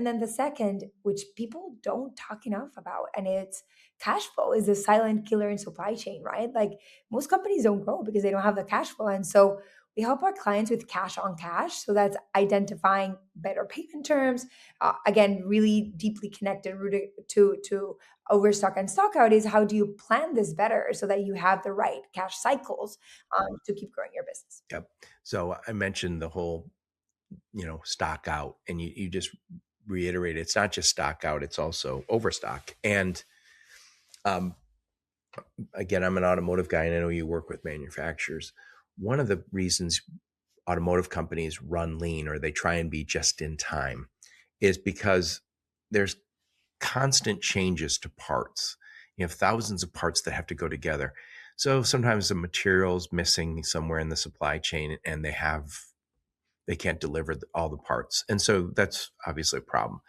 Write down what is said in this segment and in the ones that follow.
And then the second, which people don't talk enough about, and it's cash flow is a silent killer in supply chain, right? Like most companies don't grow because they don't have the cash flow. And so we help our clients with cash on cash. So that's identifying better payment terms. Again, really deeply connected, rooted to overstock and stockout is how do you plan this better so that you have the right cash cycles to keep growing your business. Yep. So I mentioned the whole, stock out, and you just reiterate it's not just stock out, it's also overstock. And um, again, I'm an automotive guy, and I know you work with manufacturers. One of the reasons automotive companies run lean or they try and be just in time is because there's constant changes to parts. You have thousands of parts that have to go together. So sometimes the material's missing somewhere in the supply chain and they can't deliver all the parts. And so that's obviously a problem.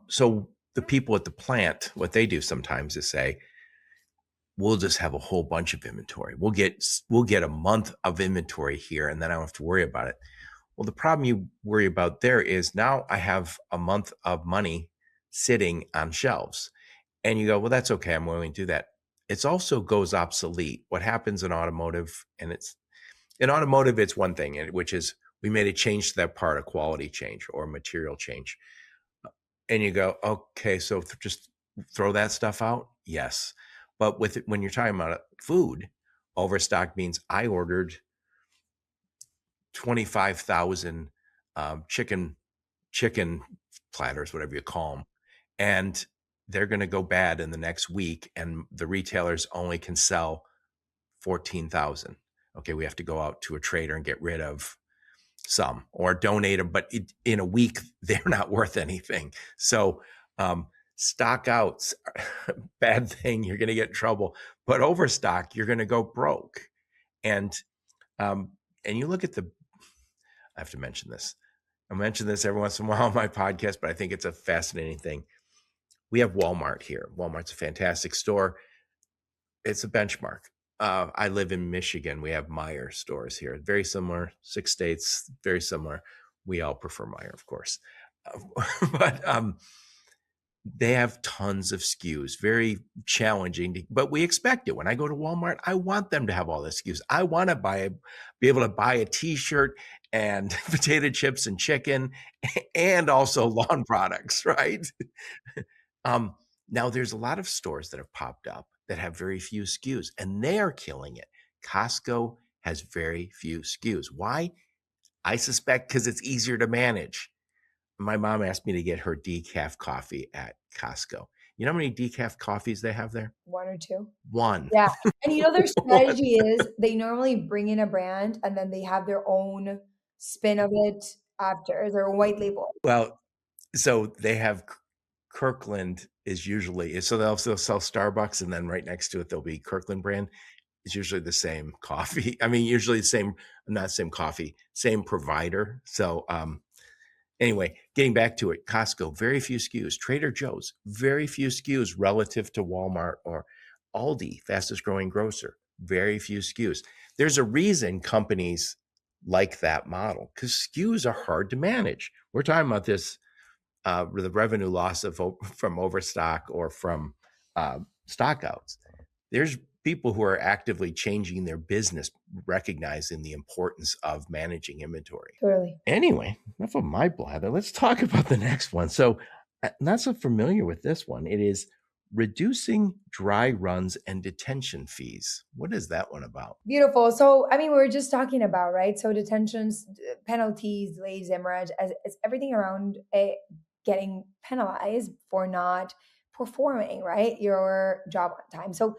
So the people at the plant, what they do sometimes is say, we'll just have a whole bunch of inventory. We'll get a month of inventory here, and then I don't have to worry about it. Well, the problem you worry about there is now I have a month of money sitting on shelves. And you go, well, that's okay. I'm willing to do that. It also goes obsolete. What happens in automotive, and it's one thing, which is we made a change to that part, a quality change or a material change. And you go, okay, so just throw that stuff out? Yes. But when you're talking about food, overstock means I ordered 25,000 chicken platters, whatever you call them, and they're going to go bad in the next week, and the retailers only can sell 14,000. Okay, we have to go out to a trader and get rid of some or donate them, but in a week they're not worth anything. So stock outs, bad thing, you're going to get in trouble. But overstock, you're going to go broke. And you look at I have to mention this. I mention this every once in a while on my podcast, but I think it's a fascinating thing. We have Walmart here. Walmart's a fantastic store. It's a benchmark. I live in Michigan. We have Meijer stores here. Very similar, 6 states, very similar. We all prefer Meijer, of course. But they have tons of SKUs, very challenging, but we expect it. When I go to Walmart, I want them to have all the SKUs. I want to be able to buy a t-shirt and potato chips and chicken and also lawn products, right? Now there's a lot of stores that have popped up that have very few SKUs, and they are killing it. Costco has very few SKUs. Why? I suspect because it's easier to manage. My mom asked me to get her decaf coffee at Costco. You know how many decaf coffees they have there? One or two. One. Yeah. And their One. strategy is they normally bring in a brand and then they have their own spin of it after their white label. Well, so they have Kirkland is usually, so they'll sell Starbucks and then right next to it, there'll be Kirkland brand. It's usually the same coffee. I mean, usually the same, not same coffee, same provider. So, anyway, getting back to it, Costco, very few SKUs. Trader Joe's, very few SKUs relative to Walmart or Aldi, fastest growing grocer, very few SKUs. There's a reason companies like that model because SKUs are hard to manage. We're talking about this, the revenue loss from overstock or from stockouts. There's people who are actively changing their business, recognizing the importance of managing inventory. Totally. Anyway, enough of my blather. Let's talk about the next one. So, I'm not so familiar with this one. It is reducing dry runs and detention fees. What is that one about? Beautiful. So, I mean, we were just talking about, right? So, detentions, penalties, delays, hemorrhage, as everything around getting penalized for not performing, right? Your job on time. So,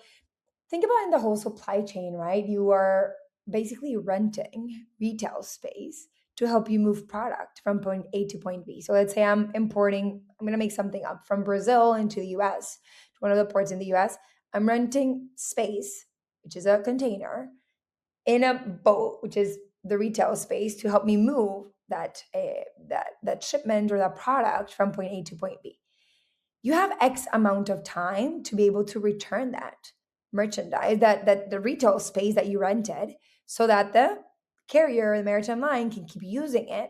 think about in the whole supply chain, right? You are basically renting retail space to help you move product from point A to point B. So let's say I'm going to make something up from Brazil into the US, to one of the ports in the US. I'm renting space, which is a container, in a boat, which is the retail space, to help me move that shipment or that product from point A to point B. You have X amount of time to be able to return that merchandise, that the retail space that you rented, so that the carrier, the maritime line, can keep using it